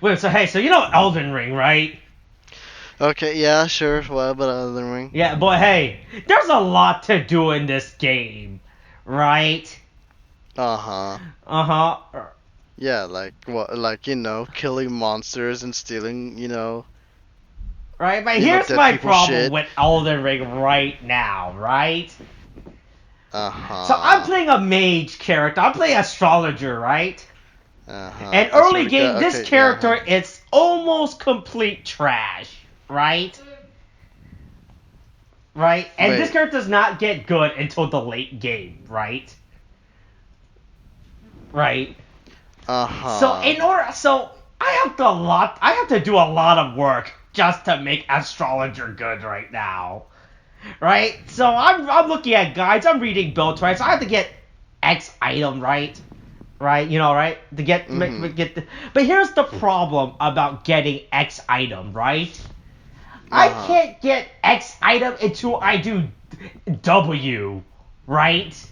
Wait, so hey, so you know Elden Ring, right? Okay, yeah, sure. What about Elden Ring? Yeah, but hey, there's a lot to do in this game, right? Uh-huh. Uh-huh. Yeah, like what? Like killing monsters and stealing, Right, but here's dead my people problem shit. with Elden Ring right now, right? So I'm Uh-huh. playing a mage character. I'm playing astrologer, right? Uh-huh. And I swear early to game, God. this Okay, yeah. character is almost complete trash, right? Right? And this Wait. character does not get good until the late game, right? Right. Uh-huh. So I have to do a lot of work just to make astrologer good right now. Right? So I'm looking at guides, I'm reading builds, right? So I have to get X item, right? Right, right? To get Mm-hmm. but here's the problem about getting X item, right? I Uh-huh. can't get X item until I do W, right?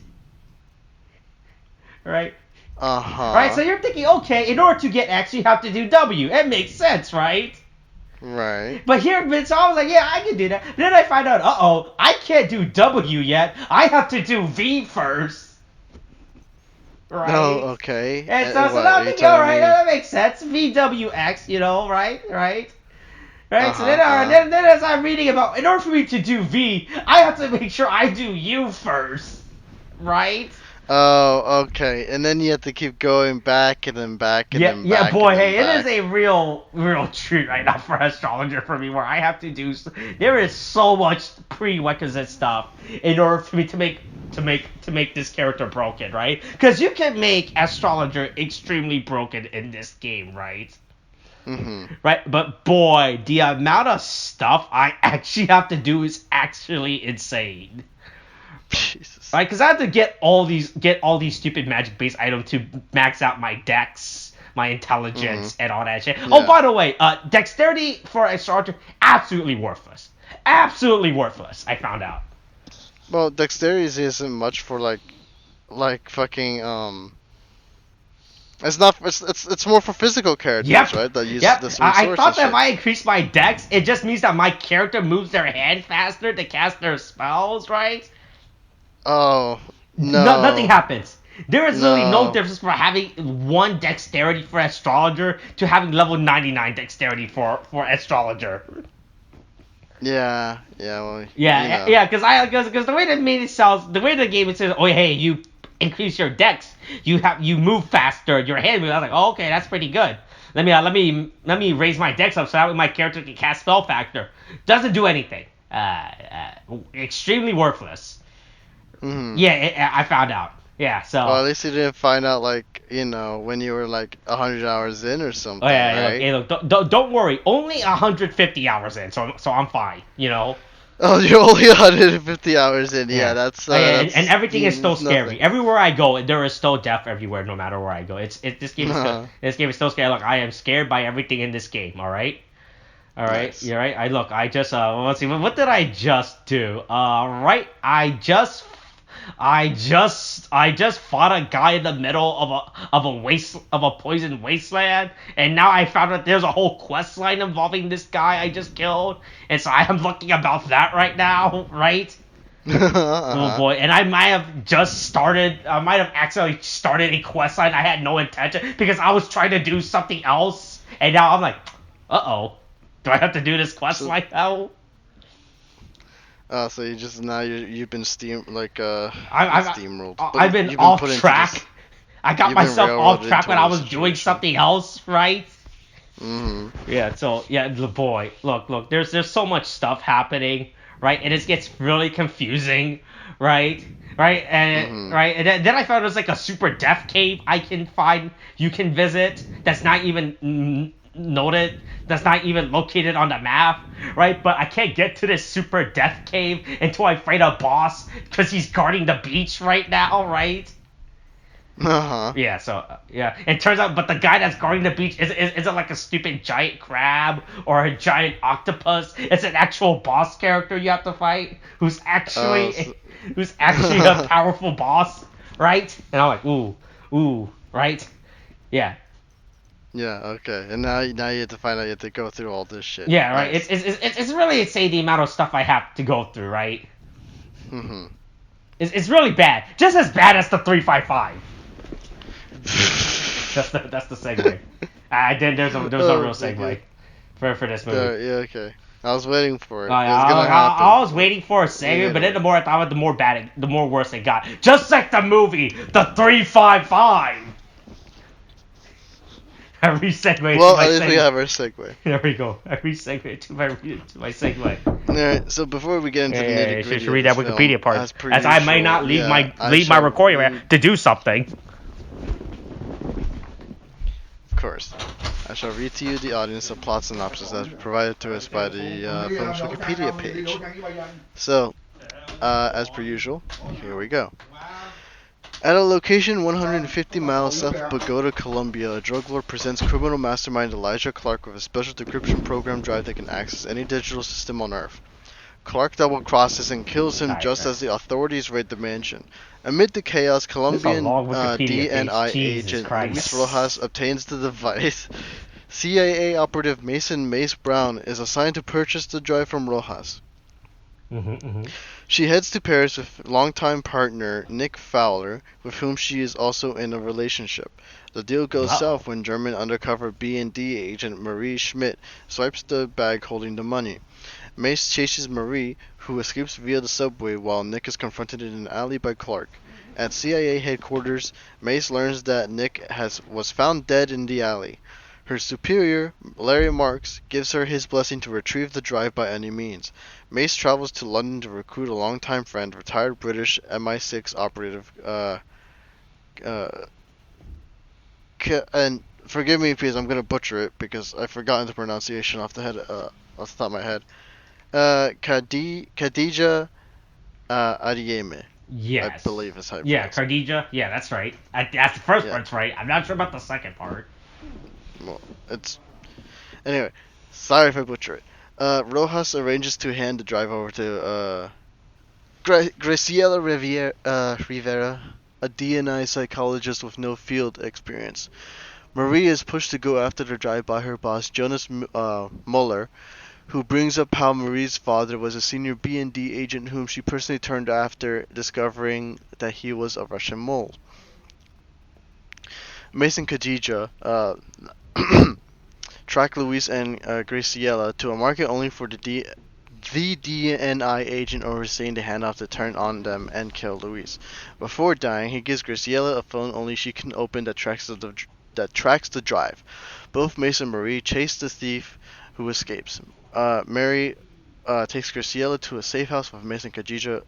Right? Right? So Uh-huh. you're thinking, okay, in order to get X, you have to do W. It makes sense, right? Right. But here, so I was like, yeah, I can do that. Then I find out, I can't do W yet. I have to do V first, Oh, right? okay. And so What now are I'm you thinking, all telling right, me? that makes sense. VWX, right, right. Right, so then, Uh-huh. all right, Uh-huh. then as I'm reading about, in order for me to do V, I have to make sure I do U first, right? Oh, okay. And then you have to keep going back and then back and Yeah, then yeah, back boy, and then hey, it is back. a real treat right now for astrologer for me, where I have to do. There is so much prerequisite stuff in order for me to make this character broken, right? Because you can make astrologer extremely broken in this game, right? Mm-hmm. Right, but boy, the amount of stuff I actually have to do is actually insane. Jesus. Right, because I have to get all these stupid magic based items to max out my dex, my Mm-hmm. intelligence, and all that shit. Oh, Yeah. by the way, dexterity for astrologer absolutely worthless. Absolutely worthless. I found out. Well, dexterity isn't much for like fucking It's not. It's more for physical characters, Yep, right? That use yep. the swing I swords and thought that if shit. I increase my dex, it just means that my character moves their hand faster to cast their spells, right? Oh No, nothing no, happens. There is literally no no. difference for having one dexterity for astrologer to having level 99 dexterity for astrologer. Yeah, yeah. Well, Yeah, yeah, because the way that made it sounds, the way the game it says, oh hey, you increase your dex, you move faster, your hand moves. I was like, oh, okay, that's pretty good. Let me raise my dex up so that way my character can cast spell factor. Doesn't do anything. Extremely worthless. hmm Yeah, I found out. Yeah, Well, so at least you didn't find out like when you were like 100 hours in or oh something, yeah, right? hey, look, don't worry. Only 150 hours in, so I'm fine. You know. Oh, you're only 150 hours in. Yeah, Yeah. And that's everything is still it's scary. nothing. Everywhere I go, there is still death everywhere, no matter where I go. This game is still Uh-huh. this game is still scary. Look, I am scared by everything in this game. All right. Nice. You're right. I just let's see. What did I just do? Right. I just fought a guy in the middle of a poisoned wasteland, and now I found out there's a whole quest line involving this guy I just killed, and so I am looking about that right now, right? Oh uh-huh. boy, and I might have accidentally started a quest line I had no intention because I was trying to do something else, and now I'm like, uh-oh, do I have to do this quest So, line now? so you just now you've been not I, steamrolled, but I've been you've been off put into this. track. I got You've been myself off railroaded track into when I a was doing situation. something else, right? hmm Yeah, so yeah, the boy, look, there's so much stuff happening, right? And it gets really confusing, right? hmm And then I found there's like a super death cave I can find, you can visit. That's not even noted. That's not even located on the map, right? But I can't get to this super death cave until I fight a boss because he's guarding the beach right now, right? Uh-huh. Yeah, so yeah, it turns out, but the guy that's guarding the beach isn't like a stupid giant crab or a giant octopus. It's an actual boss character you have to fight, Oh, so, who's actually a powerful boss, right? And I'm like, ooh, right? Yeah, Yeah, okay. And now you have to find out you have to go through all this shit. Yeah, right. Nice. It's really insane the amount of stuff I have to go through, right? Mm-hmm. It's really bad, just as bad as the 355. That's the segue. There's no real segue for this movie. Yeah, okay. I was waiting for it. It was I, gonna happen. I was waiting for a segue, but then the more I thought about it, the more worse it got. Just like the movie, the 355. Every segue Well, to my at least we segue. have our segue. There we go. Every segue to my segue. Alright, so before we get into the nitty gritty, Should read that Wikipedia part, as I might not leave my recording to do something. Of course. I shall read to you the audience a plot synopsis that is provided to us by the film's Wikipedia page. So, as per usual, here we go. At a location 150 miles south of Bogota, Colombia, a drug lord presents criminal mastermind Elijah Clark with a special decryption program drive that can access any digital system on Earth. Clark double crosses and kills him just as the authorities raid the mansion. Amid the chaos, Colombian DNI agent Luis Rojas obtains the device. CIA operative Mace Brown is assigned to purchase the drive from Rojas. She heads to Paris with longtime partner Nick Fowler, with whom she is also in a relationship. The deal goes south when German undercover B&D agent Marie Schmidt swipes the bag holding the money. Mace chases Marie, who escapes via the subway while Nick is confronted in an alley by Clark. At CIA headquarters, Mace learns that Nick was found dead in the alley. Her superior, Larry Marks, gives her his blessing to retrieve the drive by any means. Mace travels to London to recruit a longtime friend, retired British MI6 operative, and forgive me please, I'm gonna butcher it because I've forgotten the pronunciation off the top of my head. Khadija Adeyemi. Yes. I believe is how. Yeah, Khadija. Yeah, that's right. That's the first part's right. I'm not sure about the second part. Well, anyway. Sorry if I butcher it. Rojas arranges to hand the drive over to Graciela Rivera, a DNI psychologist with no field experience. Marie is pushed to go after the drive by her boss, Jonas Muller, who brings up how Marie's father was a senior B&D agent whom she personally turned after discovering that he was a Russian mole. Mason Khadija track Luis and Graciela to a market only for the DNI agent overseeing the handoff to turn on them and kill Luis. Before dying, he gives Graciela a phone only she can open that tracks the drive. Both Mace and Marie chase the thief who escapes. Mary takes Graciela to a safe house with Mace and Khadija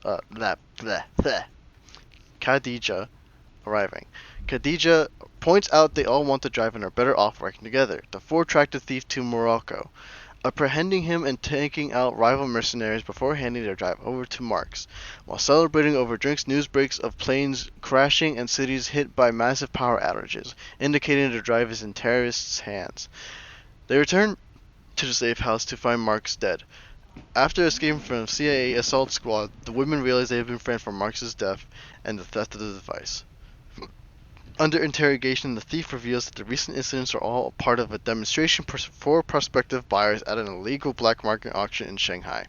arriving. Khadija points out they all want the drive and are better off working together. The four track the thief to Morocco, apprehending him and taking out rival mercenaries before handing their drive over to Marks. While celebrating over drinks, news breaks of planes crashing and cities hit by massive power outages, indicating the drive is in terrorists' hands. They return to the safe house to find Marks dead. After escaping from CIA assault squad, the women realize they have been framed for Marks' death and the theft of the device. Under interrogation, the thief reveals that the recent incidents are all part of a demonstration for prospective buyers at an illegal black market auction in Shanghai.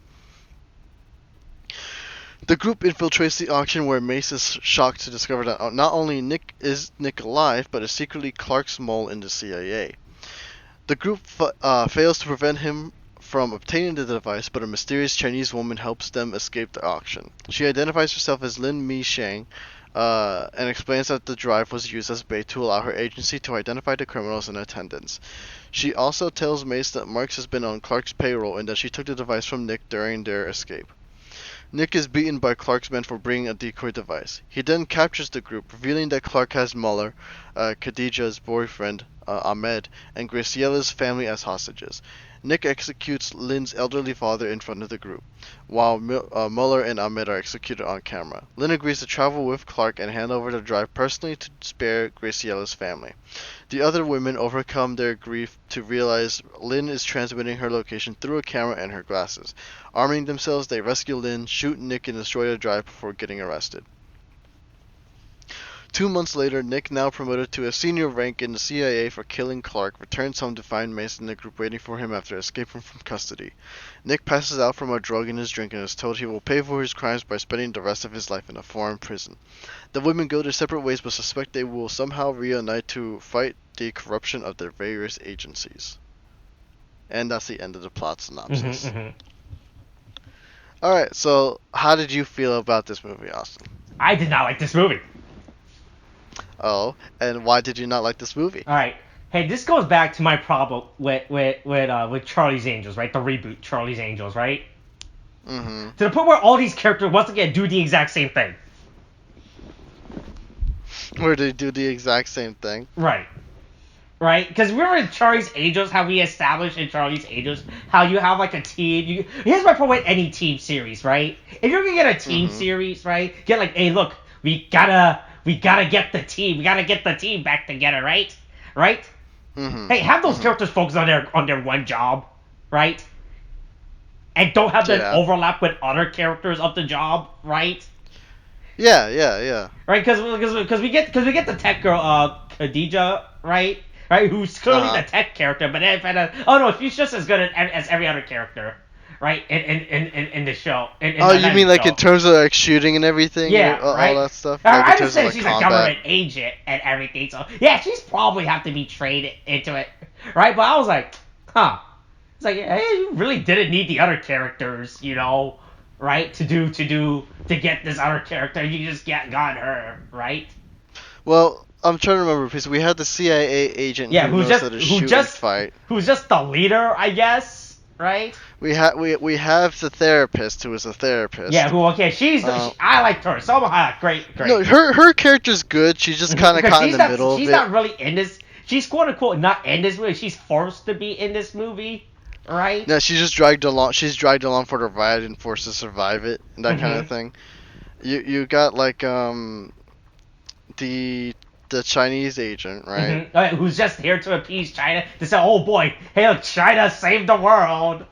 The group infiltrates the auction where Mace is shocked to discover that not only is Nick alive, but is secretly Clark's mole in the CIA. The group fails to prevent him from obtaining the device, but a mysterious Chinese woman helps them escape the auction. She identifies herself as Lin Mi Shang, and explains that the drive was used as bait to allow her agency to identify the criminals in attendance. She also tells Mace that Marks has been on Clark's payroll and that she took the device from Nick during their escape. Nick is beaten by Clark's men for bringing a decoy device. He then captures the group, revealing that Clark has Muller, Khadija's boyfriend, Ahmed, and Graciela's family as hostages. Nick executes Lynn's elderly father in front of the group, while Muller and Ahmed are executed on camera. Lynn agrees to travel with Clark and hand over the drive personally to spare Graciela's family. The other women overcome their grief to realize Lynn is transmitting her location through a camera and her glasses. Arming themselves, they rescue Lynn, shoot Nick, and destroy the drive before getting arrested. 2 months later, Nick, now promoted to a senior rank in the CIA for killing Clark, returns home to find Mason and the group waiting for him after escaping from custody. Nick passes out from a drug in his drink and is told he will pay for his crimes by spending the rest of his life in a foreign prison. The women go their separate ways but suspect they will somehow reunite to fight the corruption of their various agencies. And that's the end of the plot synopsis. Alright, so how did you feel about this movie, Austin? I did not like this movie. Oh, and why did you not like this movie? All right. Hey, this goes back to my problem with Charlie's Angels, right? The reboot, Charlie's Angels, right? Mm-hmm. To the point where all these characters once again do the exact same thing. Where they do the exact same thing. Right. Right? Because remember in Charlie's Angels, how we established in Charlie's Angels, how you have like a team. Here's my problem with any team series, right? If you're gonna get a team series, right? Get like, hey, look, we gotta get the team. We gotta get the team back together, right? Right? Mm-hmm. Hey, have those characters focus on their one job, right? And don't have them overlap with other characters of the job, right? Yeah. Right, because we get the tech girl, Khadija, right? Right, who's clearly the tech character, but then she's just as good as every other character, right? In the show. You mean like in terms of like shooting and everything? Yeah, right. All that stuff. I Like, just say she's a government agent and everything, so yeah, she's probably have to be trained into it, right? But I was like, huh. It's like, hey, you really didn't need the other characters, right? To get this other character, you just got her, right? Well, I'm trying to remember because we had the CIA agent who's just the leader, I guess, right? We have the therapist who is a therapist. Yeah, I liked her. So great. No, her character's good. She's just kind of caught in the middle of it. She's not really in this. She's quote unquote not in this movie. She's forced to be in this movie, right? Yeah, she's just dragged along. She's dragged along for the ride and forced to survive it and that kind of thing. You got like the Chinese agent, right? Mm-hmm. Who's just here to appease China to say, oh boy, hey look, China saved the world,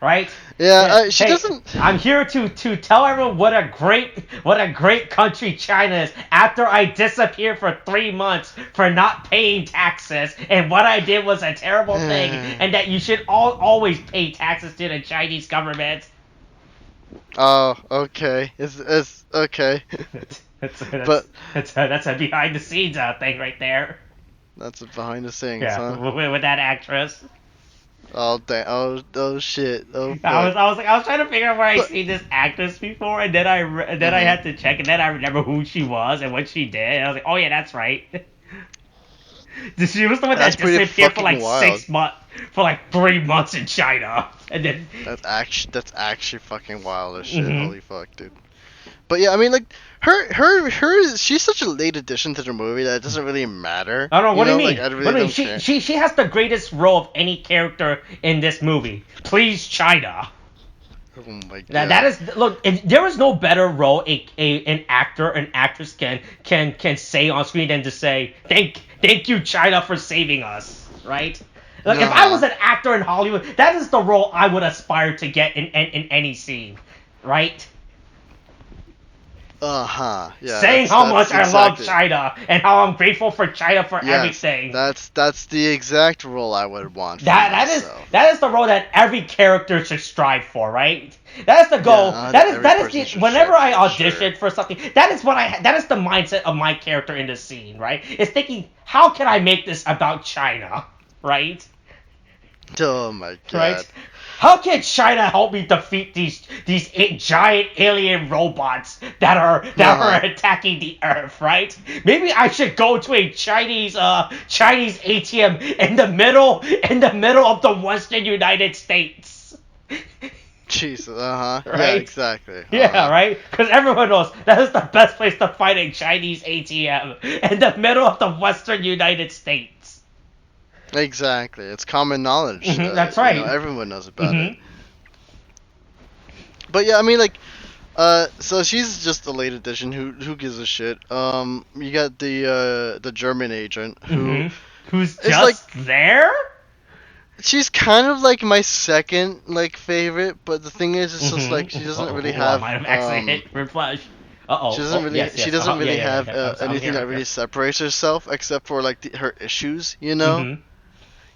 right? Yeah, she doesn't. I'm here to tell everyone what a great country China is. After I disappeared for 3 months for not paying taxes, and what I did was a terrible thing, and that you should always pay taxes to the Chinese government. Oh, okay. It's okay. That's a behind the scenes thing right there. That's a behind the scenes, huh? With that actress. Oh damn! Oh shit! Oh. Fuck. I was trying to figure out where I seen this actress before, and then I had to check, and then I remember who she was and what she did, and I was like, oh yeah, that's right. She was the one that disappeared for like wild. 6 months, for like 3 months in China, and then. That's actually fucking wild as shit. Holy fuck, dude. But yeah, I mean, like she's such a late addition to the movie that it doesn't really matter. I don't know. What do you mean? Like, I really don't care. She has the greatest role of any character in this movie. Please, China. Oh my god. That is look. There is no better role an actor, an actress can say on screen than to say thank you, China, for saving us. Right? Like if I was an actor in Hollywood, that is the role I would aspire to get in any scene. Right? Yeah. Saying how much I love China and how I'm grateful for China for everything. That's the exact role I would want. That is the role that every character should strive for, right? That is the goal. Yeah, that is whenever I audition for something, that is the mindset of my character in the scene, right? It's thinking, how can I make this about China, right? Oh my god. Right? How can China help me defeat these giant alien robots that are attacking the Earth? Right? Maybe I should go to a Chinese ATM in the middle of the Western United States. Jesus, Right? Yeah, exactly. Yeah, right? Because everyone knows that is the best place to find a Chinese ATM in the middle of the Western United States. Exactly, it's common knowledge. That's right. Everyone knows about it. But yeah, I mean, like, so she's just a late addition. Who gives a shit? You got the German agent who's just there. She's kind of like my second favorite, but the thing is, it's just like she doesn't really have. I might have accidentally hit refresh. Uh-oh. She doesn't really. Yes, She yes. doesn't really have I'm anything that hearing, really separates herself except for like her issues. Mm-hmm.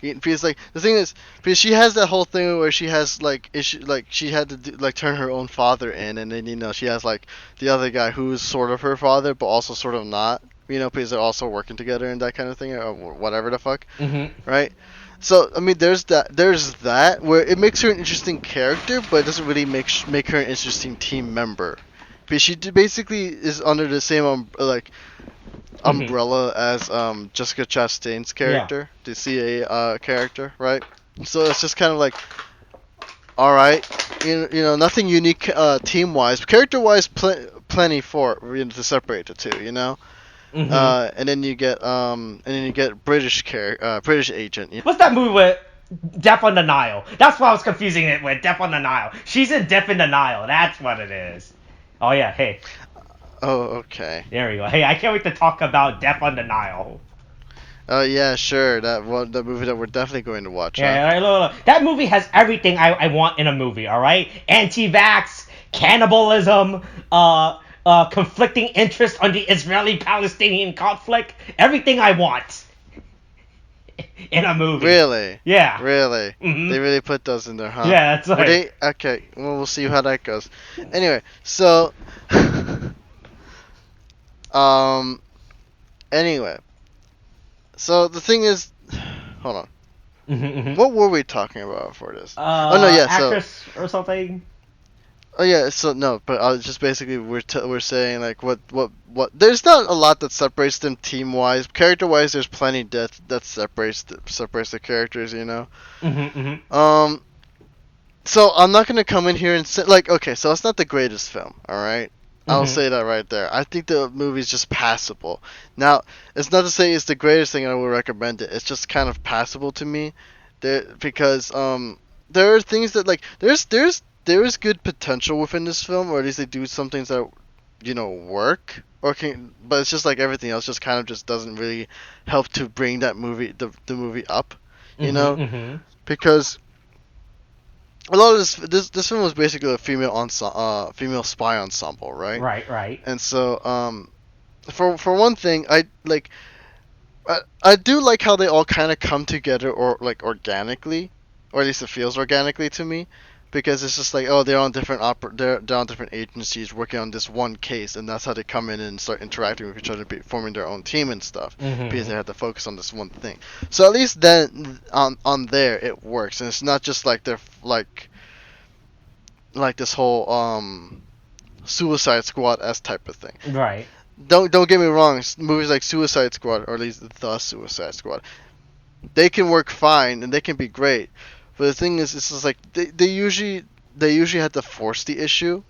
Because like the thing is, because she has that whole thing where she has like issue, like she had to like turn her own father in, and then she has like the other guy who's sort of her father but also sort of not. Because they're also working together and that kind of thing, or whatever the fuck, Mm-hmm. right? So I mean, there's that where it makes her an interesting character, but it doesn't really make her an interesting team member. Because she basically is under the same Mm-hmm. umbrella as Jessica Chastain's character, the CA character, right? So it's just kind of like, all right, nothing unique team wise, character wise, plenty for to separate the two, Mm-hmm. and then you get British agent. What's that movie with Death on the Nile? That's what I was confusing it with. Death on the Nile. She's in Death in the Nile. That's what it is. Oh yeah. Hey. Oh, okay. There we go. Hey, I can't wait to talk about Death on the Nile. Oh yeah, sure. That movie that we're definitely going to watch. Yeah, right, look. That movie has everything I want in a movie. All right, anti-vax, cannibalism, conflicting interest on the Israeli-Palestinian conflict. Everything I want in a movie. Really? Yeah. Really? Mm-hmm. They really put those in there, huh? Yeah, that's right. Okay, well, we'll see how that goes. Anyway, so anyway. So the thing is, hold on. Mm-hmm. What were we talking about for this? Oh no, yeah. Actress or something. Oh yeah. So no, but just basically we're saying like what. There's not a lot that separates them team wise. Character wise, there's plenty that separates the characters. Mm-hmm. Mm-hmm. So I'm not gonna come in here and say like, okay, so it's not the greatest film. All right. I'll Mm-hmm. say that right there. I think the movie's just passable. Now, it's not to say it's the greatest thing I would recommend it. It's just kind of passable to me, because there are things that like there is good potential within this film, or at least they do some things that work. But it's just like everything else, just kind of just doesn't really help to bring that movie the movie up, Mm-hmm. because a lot of this film was basically a female spy ensemble, right? Right. And so for one thing, I do like how they all kind of come together or like organically, or at least it feels organically to me, because it's just like, oh, they're on different agencies working on this one case, and that's how they come in and start interacting with each other, forming their own team and stuff, Mm-hmm. because they have to focus on this one thing. So at least then on there it works, and it's not just like they're like this whole Suicide Squad-esque type of thing. Right. Don't get me wrong, movies like Suicide Squad, or at least the Suicide Squad, they can work fine and they can be great. But the thing is, it's just like they usually have to force the issue,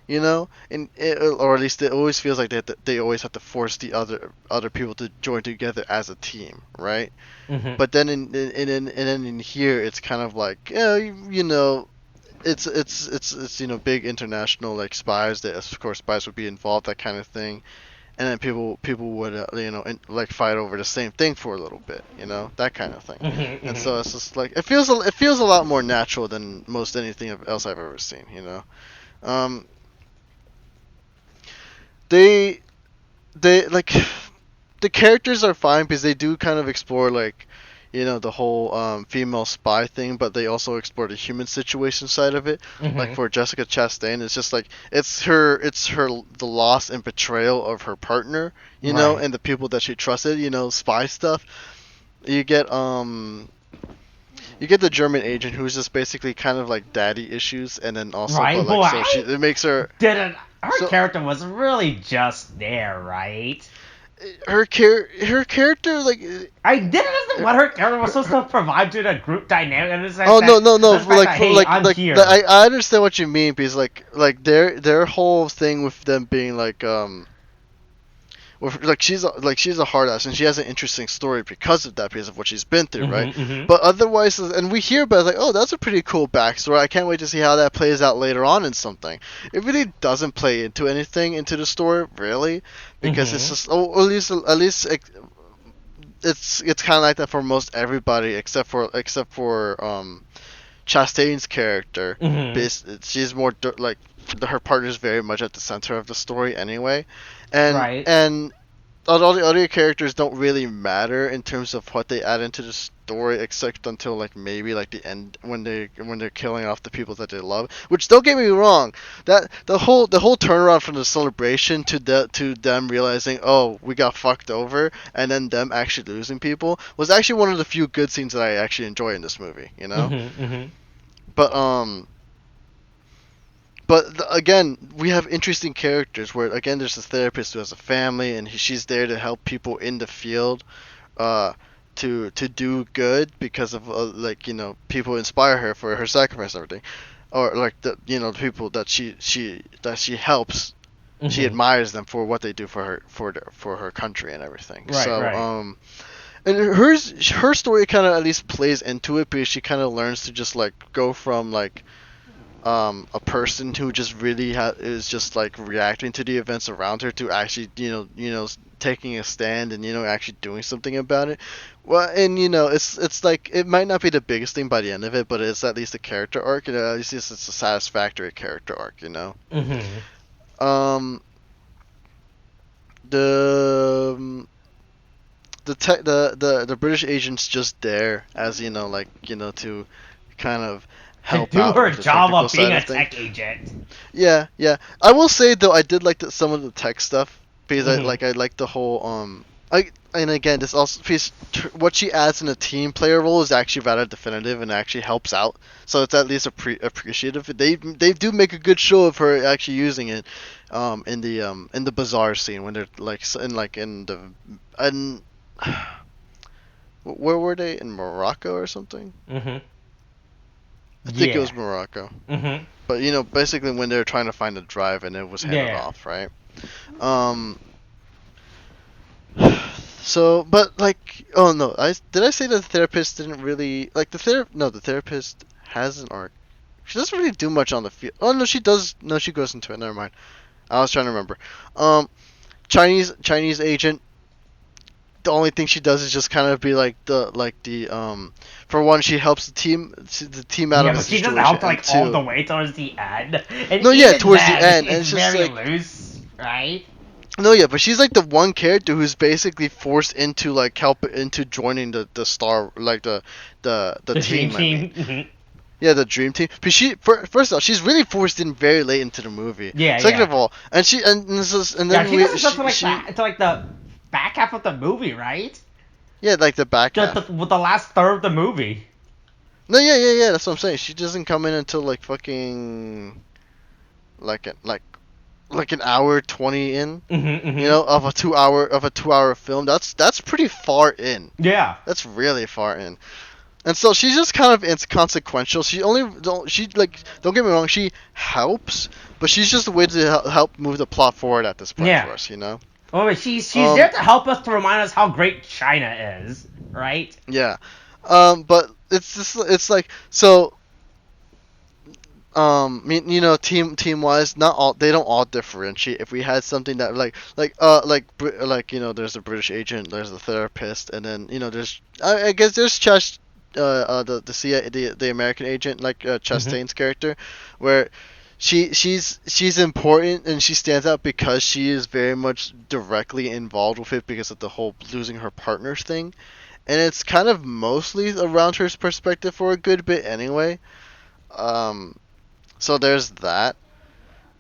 or at least it always feels like they always have to force the other people to join together as a team, right? Mm-hmm. But then in here, it's kind of like, it's big international like spies that of course spies would be involved, that kind of thing, and then people would like fight over the same thing for a little bit, that kind of thing. Mm-hmm. And Mm-hmm. so it's just like it feels a lot more natural than most anything else I've ever seen. They like the characters are fine because they do kind of explore like the whole female spy thing, but they also explore the human situation side of it. Mm-hmm. Like for Jessica Chastain, it's just like it's her the loss and betrayal of her partner, Right. and the people that she trusted, spy stuff. You get the German agent who's just basically kind of like daddy issues, and then also Right. but like so it makes her Her character was really just there, right? her character like I didn't what her character was supposed to provide to the group dynamic. And it's like oh that, no the fact that, hey, I'm here. I understand what you mean, because like their whole thing with them being like with like she's a hard ass, and she has an interesting story because of that, because of what she's been through, right? Mm-hmm. But otherwise, and we hear about it, like, oh, that's a pretty cool backstory. I can't wait to see how that plays out later on in something. It really doesn't play into anything into the story, really, because it's just at least it's kind of like that for most everybody except for Chastain's character. Mm-hmm. She's more like her partner's very much at the center of the story anyway, and Right. and all the other characters don't really matter in terms of what they add into the story, except until like maybe like the end when they're killing off the people that they love. Which, don't get me wrong, that the whole turnaround from the celebration to them realizing, oh, we got fucked over, and then them actually losing people was actually one of the few good scenes that I actually enjoy in this movie. You know, but again, we have interesting characters where, again, there's a therapist who has a family, and she's there to help people in the field, to do good because of like, you know, people inspire her for her sacrifice and everything, or like the, you know, the people that she helps, she admires them for what they do for her for her country and everything. Right, so right. and her story kind of at least plays into it because she kind of learns to just like go from like a person who just really is just like reacting to the events around her to actually taking a stand and actually doing something about it. Well, and it's like it might not be the biggest thing by the end of it, but it's at least a character arc, and at least it's a satisfactory character arc. Um, the the British agent's just there as to kind of To help do out her with the job technical of being side a of things. tech agent. Yeah, yeah. I will say though, I did like some of the tech stuff because I like the whole and again, this also because what she adds in a team player role is actually rather definitive and actually helps out. So it's at least appreciative. They do make a good show of her actually using it in the bazaar scene when they're in where were they, in Morocco or something? I think it was Morocco. But basically when they were trying to find a drive and it was handed off, right? So, but like, oh no, did I say that the therapist didn't really like the therapist has an arc. She doesn't really do much on the field. Oh no, she does. No, she goes into it. Never mind. I was trying to remember. Chinese agent. The only thing she does is just kind of be like the for one, she helps the team out of the situation. Yeah, but she doesn't help like all the way towards the end. And no, yeah, even towards the then, end, and it's it's just very like loose, right? no, yeah, but she's like the one character who's basically forced into like into joining the star, like the team. Dream team. Yeah, the dream team. But first of all, she's really forced in very late into the movie. Yeah, Second yeah. of all, and then She doesn't stuff to like the back half of the movie, right? yeah, like the back half. With the last third of the movie. No, yeah. That's what I'm saying. She doesn't come in until like fucking like an hour 20 in, of a 2 hour film. That's pretty far in. Yeah. That's really far in. And so she's just kind of inconsequential. Don't get me wrong, she helps, but she's just a way to help move the plot forward at this point for us, Oh, but she's there to help us, to remind us how great China is, right? Yeah. But it's like so. Team wise, they don't all differentiate. If we had something that there's a British agent, there's a therapist, and then there's I guess there's the CIA, the American agent, like Chastain's character, where she's important and she stands out because she is very much directly involved with it because of the whole losing her partners thing, and it's kind of mostly around her perspective for a good bit anyway. So there's that,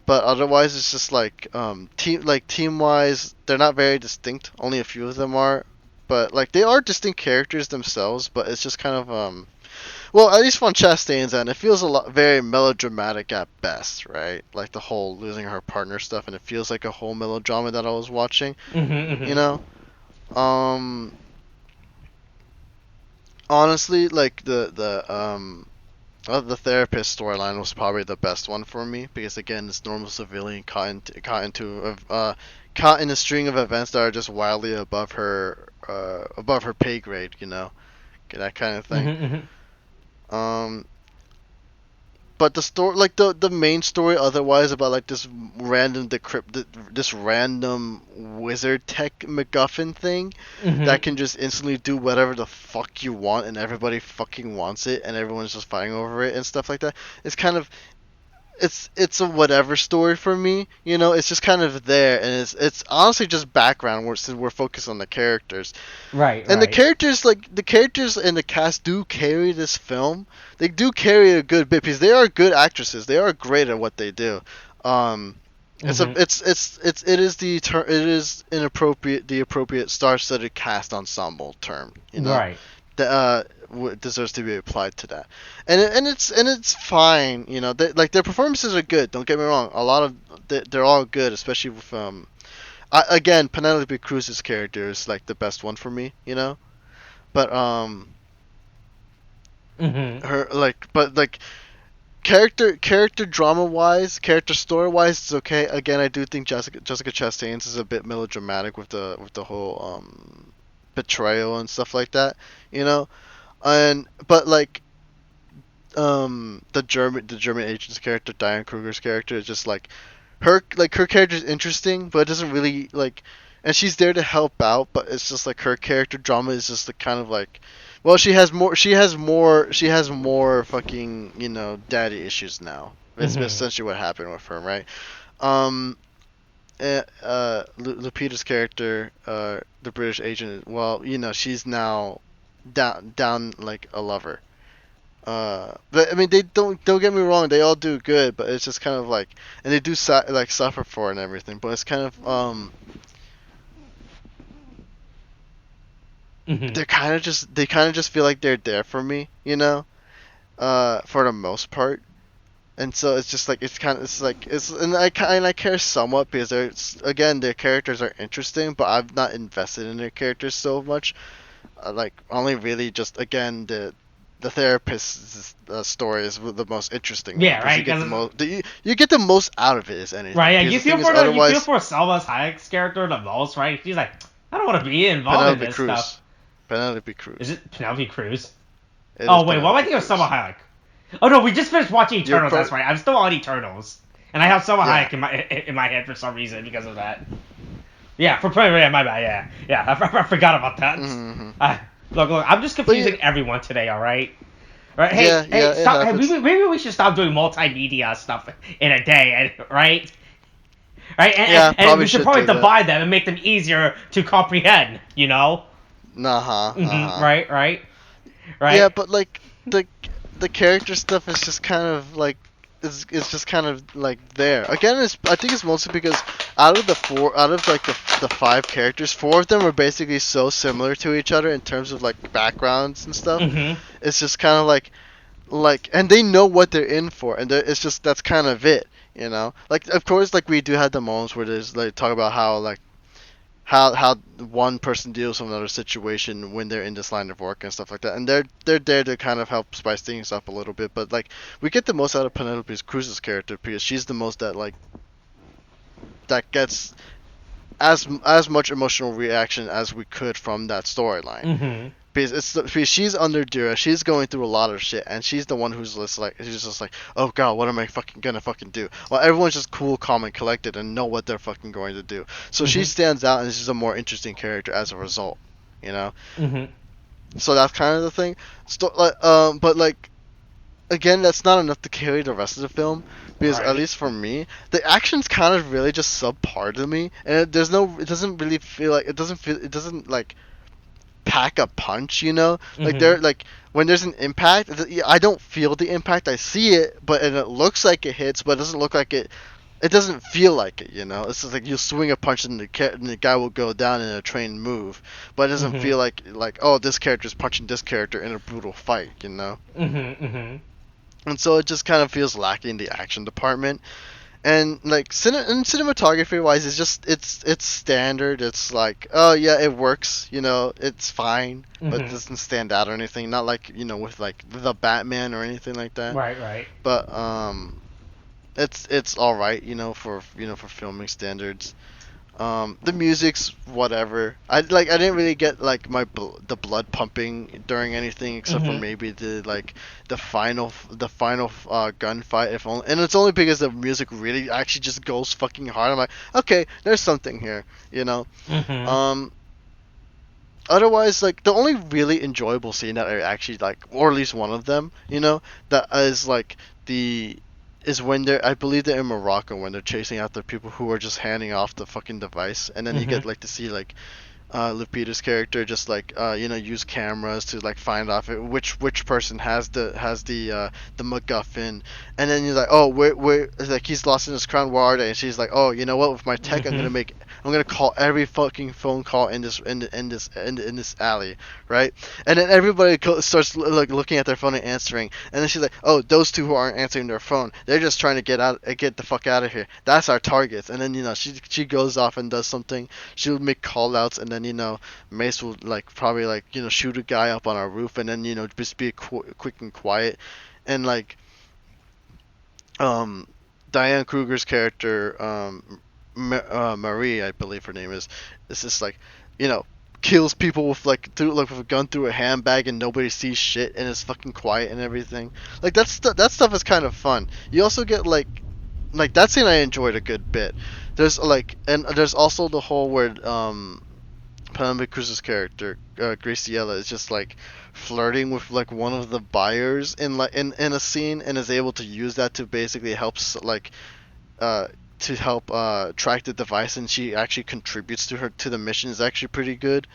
but otherwise it's just like team wise, they're not very distinct. Only a few of them are, but like they are distinct characters themselves. But it's just kind of well, at least from Chastain's end, it feels very melodramatic at best, right? Like the whole losing her partner stuff, and it feels like a whole melodrama that I was watching. Honestly, like the therapist storyline was probably the best one for me because again, this normal civilian caught in a string of events that are just wildly above her pay grade, that kind of thing. But the story, like the main story, otherwise about like this random this random wizard tech MacGuffin thing that can just instantly do whatever the fuck you want and everybody fucking wants it and everyone's just fighting over it and stuff like that. It's kind of it's a whatever story for me. It's just kind of there, and it's honestly just background. Since we're focused on the characters, Right, and the right. characters in the cast do carry this film. They do carry a good bit because they are good actresses. They are great at what they do. Um, Mhm. it is the appropriate star-studded cast ensemble term. Right. That deserves to be applied to that, and it's fine. Their performances are good. Don't get me wrong. A lot of they're all good, especially with again, Penelope Cruz's character is like the best one for me. But Mhm. her but character drama wise, character story wise, it's okay. Again, I do think Jessica Chastain's is a bit melodramatic with the whole betrayal and stuff like that. You know, and but the German agent's character, Diane Kruger's character, is just her character is interesting, but it doesn't really and she's there to help out, but it's just her character drama is just kind of well, she has more fucking daddy issues now. It's Mhm. essentially what happened with her, right? Lupita's character, the British agent, well, she's now down like a lover. But I mean, they don't get me wrong, they all do good, but it's just kind of and they do suffer for it and everything, but it's kind of Mhm. they kind of just feel like they're there for me, for the most part. And so it's just and I care somewhat because their characters are interesting, but I'm not invested in their characters so much. Only really just again the therapist's story is the most interesting one Yeah, because right. you get the Because most you get the most out of it is anything. right, yeah, Because you the feel thing is for you feel otherwise for Selma Hayek's character the most, right? She's like, I don't want to be involved in Penelope this stuff. Cruz, Penelope Is Cruz, it Penelope Cruz? it is Oh wait, what am I Penelope thinking of Selma Cruz. Hayek? Oh no, we just finished watching You're Eternals. That's pro right. I'm still on Eternals, and I have Selma yeah. Hayek in my head for some reason because of that. Yeah, yeah, my bad. Yeah, yeah, I forgot about that. Mm-hmm. Uh, look, I'm just But yeah, confusing everyone today. All right. Right. Hey, yeah, hey, yeah, it stop. Hey, happens. maybe we should stop doing multimedia stuff in a day, right? Right, Yeah, and we probably should should probably do that. divide them and make them easier to comprehend. You know? Uh-huh, uh-huh. Right, right, Yeah, right. but the the character stuff is just kind of it's just kind of there. Again, I think it's mostly because out of the five characters, four of them are basically so similar to each other in terms of backgrounds and stuff. Mhm. It's just kind of and they know what they're in for, and it's just that's kind of it. Of course, we do have the moments where there's talk about how one person deals with another situation when they're in this line of work and stuff like that, and they're there to kind of help spice things up a little bit. But we get the most out of Penelope Cruz's character because she's the most that gets as much emotional reaction as we could from that storyline. Mhm. Because she's under duress, she's going through a lot of shit, and she's the one who's just oh god, what am I gonna fucking do? Well, everyone's just cool, calm, and collected, and know what they're fucking going to do. So she Mhm. stands out, and she's a more interesting character as a result, you know. Mhm. So that's kind of the thing. But again, that's not enough to carry the rest of the film because at Right. least for me, the action's kind of really just subpar to me, and it doesn't really feel it doesn't pack a punch, Mhm. when there's an impact, I don't feel the impact. I see it, and it looks like it hits, but it doesn't look like it doesn't feel like it. It's just you swing a punch and the guy will go down in a trained move, but it doesn't Mhm. feel oh, this character's punching this character in a brutal fight. Mhm. Mhm. And so it just kind of feels lacking in the action department. And cinematography wise, it's standard. It's oh yeah, it works. It's fine, but it Mhm. doesn't stand out or anything. Not with the Batman or anything like that. Right. Right. But it's all right. For filming standards. The music's whatever. I didn't really get the blood pumping during anything except for Mhm. maybe the final gunfight. If only, and it's only because the music really actually just goes fucking hard. I'm like, okay, there's something here. Mhm. Um, Otherwise, the only really enjoyable scene that I actually or at least one of them, that is the is when I believe they're in Morocco when they're chasing after people who are just handing off the fucking device, and then you get like to see like Lupita's character just like use cameras to like find off which person has the MacGuffin, and then you're like, oh, where like he's lost in his crown, where are they? And she's like, oh, you know what, with my tech I'm gonna call every fucking phone call in this alley, right? And then everybody starts like looking at their phone and answering, and then she's like, oh, those two who aren't answering their phone, they're just trying to get the fuck out of here. That's our targets. And then she goes off and does something. She'll make call outs, and then Mace will like probably like shoot a guy up on our roof, and then just be quick and quiet, and like Diane Kruger's character Marie, I believe her name is just like kills people with with a gun through a handbag, and nobody sees shit, and it's fucking quiet and everything. Like that stuff is kind of fun. You also get like that scene I enjoyed a good bit. There's there's also the whole where Penelope Cruz's character Graciela is just like flirting with like one of the buyers in a scene, and is able to use that to basically help track the device, and she actually contributes to the mission. Is actually pretty good.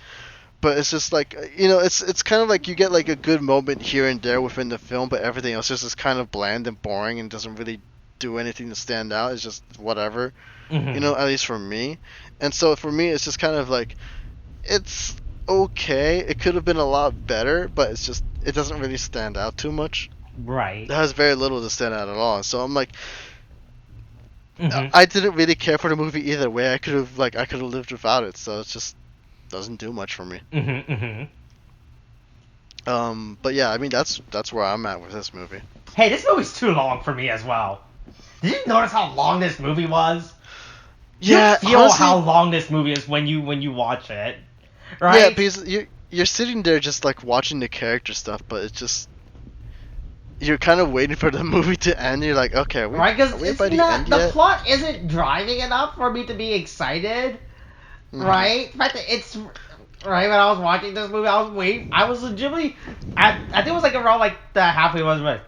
But it's just like it's kind of like you get like a good moment here and there within the film, but everything else just is kind of bland and boring and doesn't really do anything to stand out. It's just whatever, at least for me. And so for me, it's just kind of like it's okay. It could have been a lot better, but it doesn't really stand out too much. Right. It has very little to stand out at all. So I'm like, I didn't really care for the movie either way. I could have lived without it. So it just doesn't do much for me. But yeah, I mean that's where I'm at with this movie. Hey, this movie's too long for me as well. Did you notice how long this movie was? Yeah, you feel honestly, how long this movie is when you watch it, right? Yeah, because you're sitting there just like watching the character stuff, but it's just you're kind of waiting for the movie to end. You're like, okay, right? Because the yet? plot isn't driving enough for me to be excited, right? The fact that it's right when I was watching this movie, I was legitimately, I think it was like around like the halfway was right,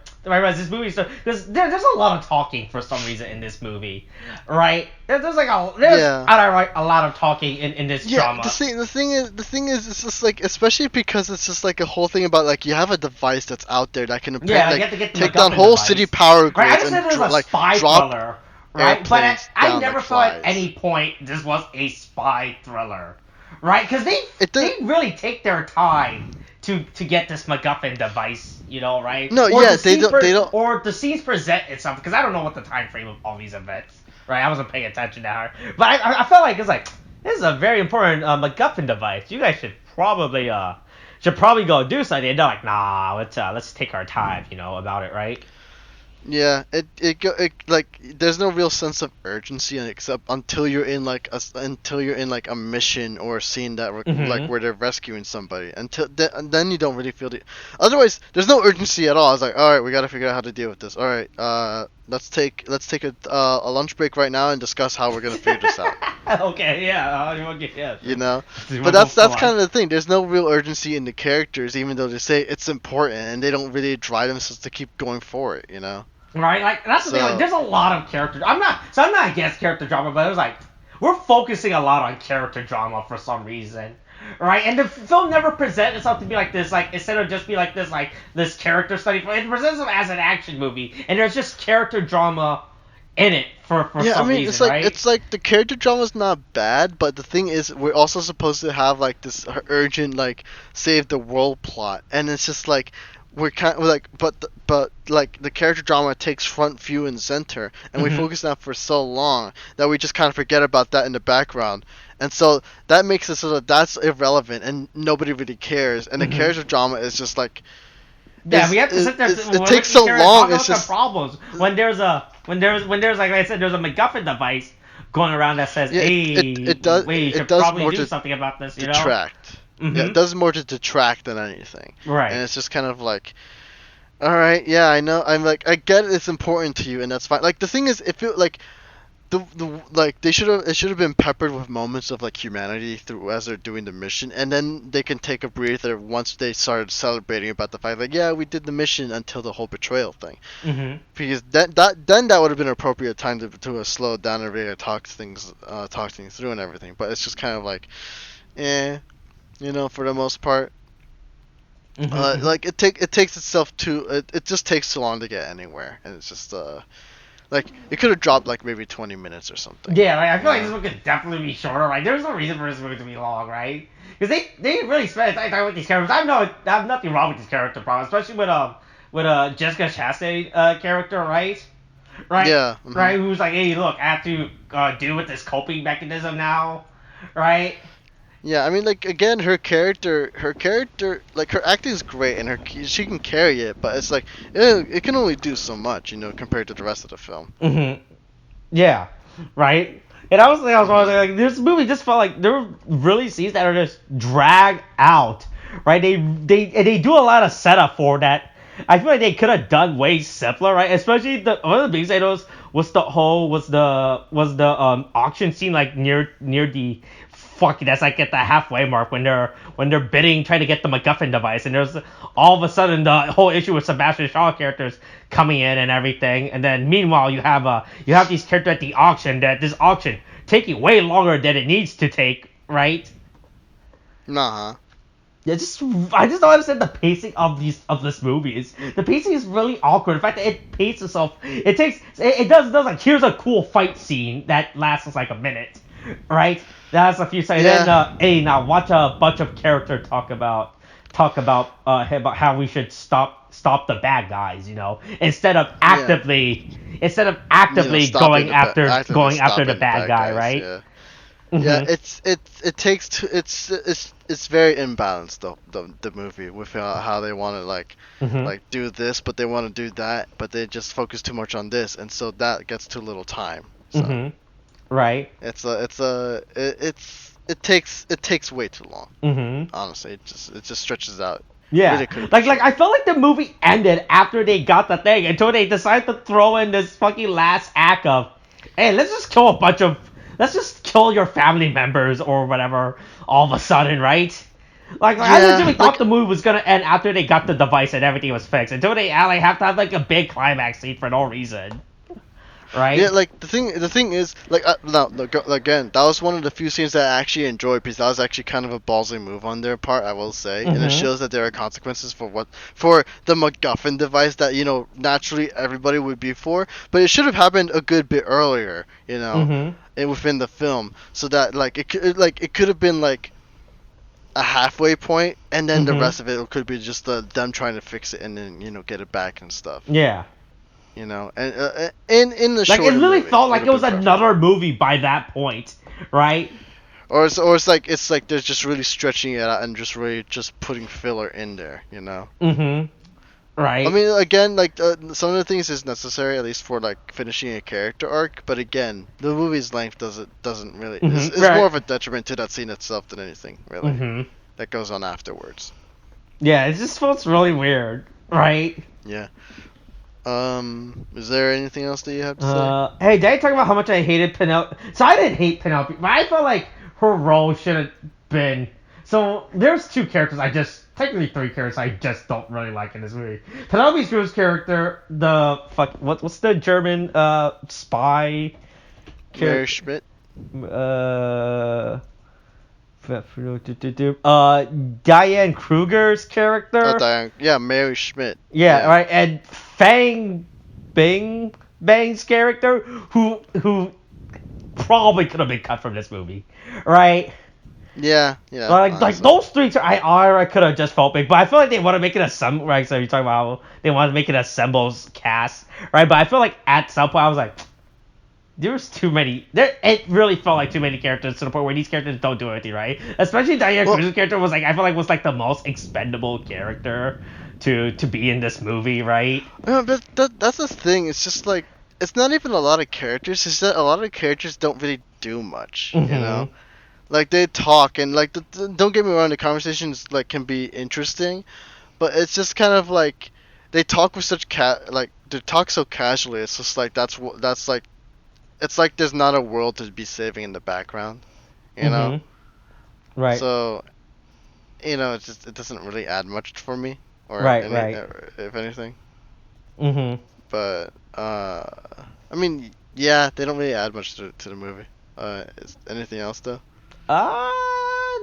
this movie, so there's a lot of talking for some reason in this movie, right? There's a lot of talking in this drama. The thing is, it's just like, especially because it's just like a whole thing about like you have a device that's out there that can take down whole city power grids and drop thriller, right? But I never thought at any point this was a spy thriller, right? Because they really take their time to get this MacGuffin device, right? No, they don't. Or the scenes present itself, because I don't know what the time frame of all these events, right? I wasn't paying attention to her, but I felt like it's like this is a very important MacGuffin device. You guys should probably go do something. And they're like, nah, let's take our time, about it, right? Yeah, it like there's no real sense of urgency except until you're in like a mission or a scene that like where they're rescuing somebody. Then you don't really feel the. Otherwise, there's no urgency at all. I was like, all right, we got to figure out how to deal with this. All right, let's take a lunch break right now and discuss how we're gonna figure this out. Okay, yeah, But that's kind of the thing. There's no real urgency in the characters, even though they say it's important, and they don't really drive themselves to keep going for it. Right, like that's the thing. Like, there's a lot of character. I'm not against character drama, but it was like we're focusing a lot on character drama for some reason, right? And the film never presents itself to be like this. Like instead of just be like this character study, it presents it as an action movie, and there's just character drama in it for some reason, right? It's like the character drama is not bad, but the thing is, we're also supposed to have like this urgent like save the world plot, and it's just like. We're kind of like, but like the character drama takes front view and center, and we focus on that for so long that we just kind of forget about that in the background, and so that makes it so that that's irrelevant and nobody really cares, and the character drama is just like, we have to sit there. It takes so long. It's just problems when there's like I said, there's a MacGuffin device going around that says, hey, it does probably do something about this, detract. Yeah, it does more to detract than anything. Right. And it's just kind of like, all right, yeah, I know. I'm like, I get it's important to you, and that's fine. Like the thing is, the the like they should have it should have been peppered with moments of like humanity through as they're doing the mission, and then they can take a breather once they started celebrating about the fact like, yeah, we did the mission until the whole betrayal thing. Mm-hmm. Because that would have been an appropriate time to slow down and really talk things through and everything. But it's just kind of like, for the most part. Mm-hmm. Like it takes itself it just takes too long to get anywhere, and it's just like it could have dropped like maybe 20 minutes or something. Yeah, like I feel like this one could definitely be shorter. Like there's no reason for this movie to be long, right? Because they really spent time with these characters. I have nothing wrong with these character problems, especially with Jessica Chastain character, right? Right. Yeah. Mm-hmm. Right. Who's like, hey, look, I have to deal with this coping mechanism now, right? Yeah, I mean, like again, her character, like her acting is great, and she can carry it, but it's like it can only do so much, compared to the rest of the film. Mm-hmm. Yeah. Right. And I was like, this movie just felt like there were really scenes that are just dragged out, right? They do a lot of setup for that. I feel like they could have done way simpler, right? Especially one of the biggest items was the auction scene, like near the that's like at the halfway mark when they're bidding, trying to get the MacGuffin device, and there's all of a sudden the whole issue with Sebastian Shaw characters coming in and everything, and then meanwhile you have these characters at the auction, that this auction taking way longer than it needs to take, right? Nah. Yeah, I just don't understand the pacing of this movie. The pacing is really awkward. In fact, it paces itself. It does like, here's a cool fight scene that lasts like a minute, right? That's a few seconds. Yeah. Then now watch a bunch of characters talk about how we should stop the bad guys, instead of actively going after the bad guy, guys, right? Yeah. Mm-hmm. Yeah, it's very imbalanced the movie with how they want to like do this, but they want to do that, but they just focus too much on this, and so that gets too little time. So Mm-hmm. Right. it takes way too long. Mm-hmm. Honestly, it just stretches out. Yeah, Really like I felt like the movie ended after they got the thing until they decided to throw in this fucking last act of, hey, let's just kill your family members or whatever all of a sudden, right? Like I legitimately thought the movie was gonna end after they got the device and everything was fixed, until they have to have like a big climax scene for no reason. Right? Yeah, like the thing is, like again, that was one of the few scenes that I actually enjoyed, because that was actually kind of a ballsy move on their part, I will say, and it shows that there are consequences for the MacGuffin device that naturally everybody would be for, but it should have happened a good bit earlier, and within the film, so that it could have been like a halfway point, and then the rest of it could be just them trying to fix it and then get it back and stuff. Yeah. And in the like it really movie, felt like it was another movie by that point, right? Or it's like they're just really stretching it out and just really just putting filler in there, Right. I mean, again, like some of the things is necessary, at least for like finishing a character arc, but again, the movie's length doesn't really. It's more of a detriment to that scene itself than anything really that goes on afterwards. Yeah, it just feels really weird, right? Yeah. Is there anything else that you have to say? Hey, did I talk about how much I hated Penelope? So I didn't hate Penelope, but I felt like her role should have been. So there's technically three characters I just don't really like in this movie. Penelope Cruz's character, what's the German spy character? Mary Schmidt. Diane Kruger's character. Mary Schmidt. Yeah, right, and Fang Bang's character, who probably could have been cut from this movie, right? Yeah. Like those three, I could have just felt big, but I feel like they want to make it a right? So you're talking about how they want to make it a Sembo's cast, right? But I feel like at some point I was like, there's too many. It really felt like too many characters to the point where these characters don't do anything, right? Especially Diane Cruz's character was like, I feel like was like the most expendable character to be in this movie, right? No, but that's the thing. It's just like it's not even a lot of characters. It's that a lot of characters don't really do much, Like they talk and like don't get me wrong, the conversations like can be interesting, but it's just kind of like they talk with such they talk so casually. It's just like that's like. it's like there's not a world to be saving in the background, you know. Right. So, it doesn't really add much for me, or Right. if anything. Mhm. But I mean, yeah, they don't really add much to the movie. Is anything else though?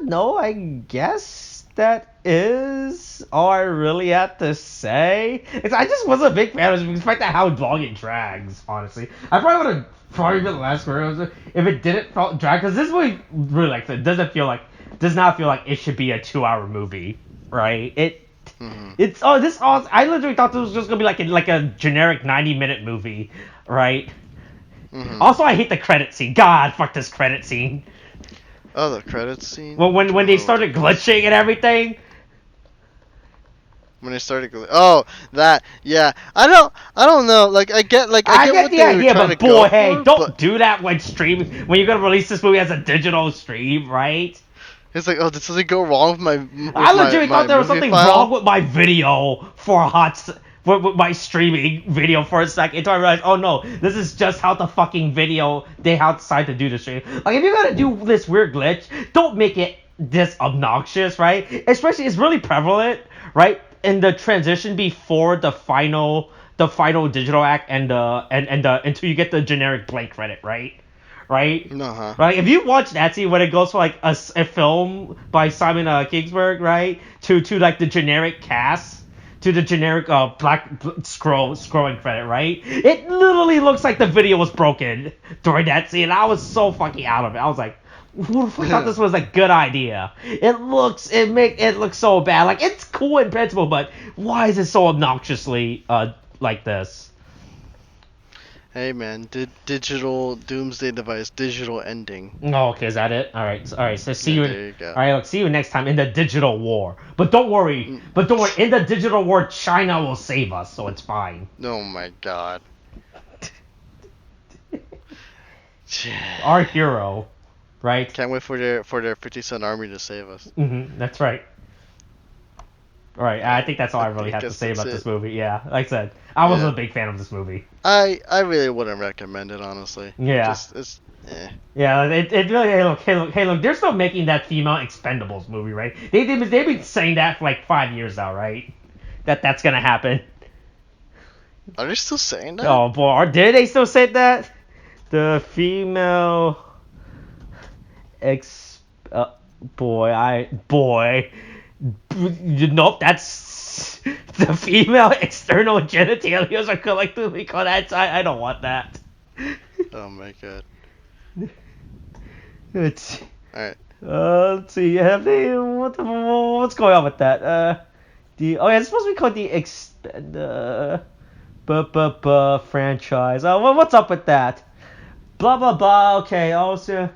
No, I guess that is all I really had to say. I just wasn't a big fan of it, despite that how long it drags. Honestly, I probably would have been less word if it didn't drag, because this movie really like it does not feel like it should be a 2-hour movie, right? It's I literally thought this was just gonna be like a generic 90-minute movie, right? Also, I hate the credit scene. God, fuck this credit scene. Oh, the credits scene. Well, when they started glitching and everything. When they started that, yeah. I don't know. Like I get what the they idea, were trying but to boy, go hey, for, don't do that when streaming. When you're gonna release this movie as a digital stream, right? It's like, oh, did something go wrong with my? I legitimately thought there was something file? wrong with my video for with my streaming video for a second until I realized, oh no, this is just how the fucking video they decided to do the stream. Like, if you're gonna do this weird glitch, don't make it this obnoxious, right? Especially, it's really prevalent, right, in the transition before the final digital act and until you get the generic blank credit, right? Right? Uh-huh. Right? If you watch that scene when it goes from like a film by Simon Kingsberg, right, to like the generic cast, to the generic scrolling credit, right? It literally looks like the video was broken during that scene. I was so fucking out of it. I was like, who the fuck thought this was a good idea? It looks so bad. Like, it's cool in principle, but why is it so obnoxiously like this? Hey man, digital doomsday device, digital ending. Oh, okay, is that it? All right. So see you. There you go. All right, look, see you next time in the digital war. But don't worry. In the digital war, China will save us, so it's fine. Oh my god. Our hero, right? Can't wait for their 50-cent army to save us. That's right. All right, I think that's all I really have to say about this movie. Yeah, like I said, I wasn't a big fan of this movie. I really wouldn't recommend it, honestly. Yeah. Yeah, it really. Hey, look. They're still making that female Expendables movie, right? They've been saying that for like 5 years now, right? That's gonna happen. Are they still saying that? Oh boy, did they still say that? The female Nope, that's the female external genitalia are collectively called. I don't want that. Oh my god. It's alright. Let's see. Have they? What's going on with that? It's supposed to be called the franchise. What's up with that? Blah blah blah. Okay. Also,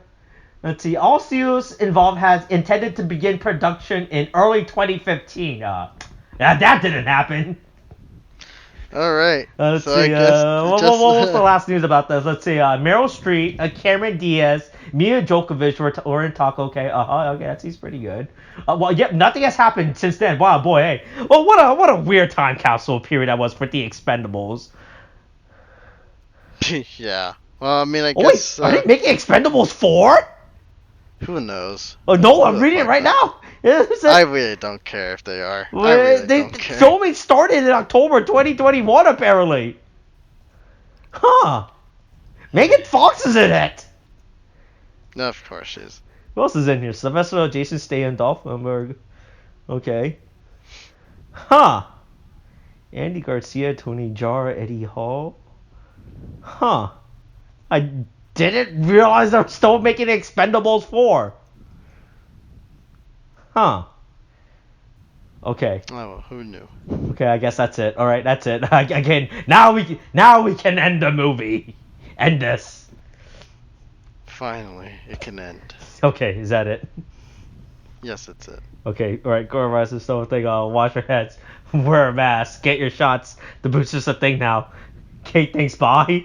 let's see. All studios involved has intended to begin production in early 2015. That didn't happen. Alright. Let's so see. I guess what's the last news about this? Let's see. Meryl Streep, Cameron Diaz, Mia Djokovic were in talk. Okay. Okay. That seems pretty good. Nothing has happened since then. Wow, boy. Hey. Well, what a weird time capsule period that was for the Expendables. Yeah. Well, I mean, I guess. Wait, are they making Expendables 4? Who knows? Oh no, I'm reading it right now. I really don't care if they are. I really don't care. Filming started in October 2021, apparently. Huh. Megan Fox is in it. No, of course she is. Who else is in here? Sylvester, Jason Statham, Dolph Lundgren. Okay. Huh. Andy Garcia, Tony Jaa, Eddie Hall. Huh. I didn't realize they're still making Expendables 4. Huh. Okay. Oh, well, who knew? Okay, I guess that's it. All right, that's it. Again, now we can end the movie. End this. Finally, it can end. Okay, is that it? Yes, that's it. Okay, all right. Coronavirus is still a thing. Wash your hands. Wear a mask. Get your shots. The booster's a thing now. Okay, thanks. Bye.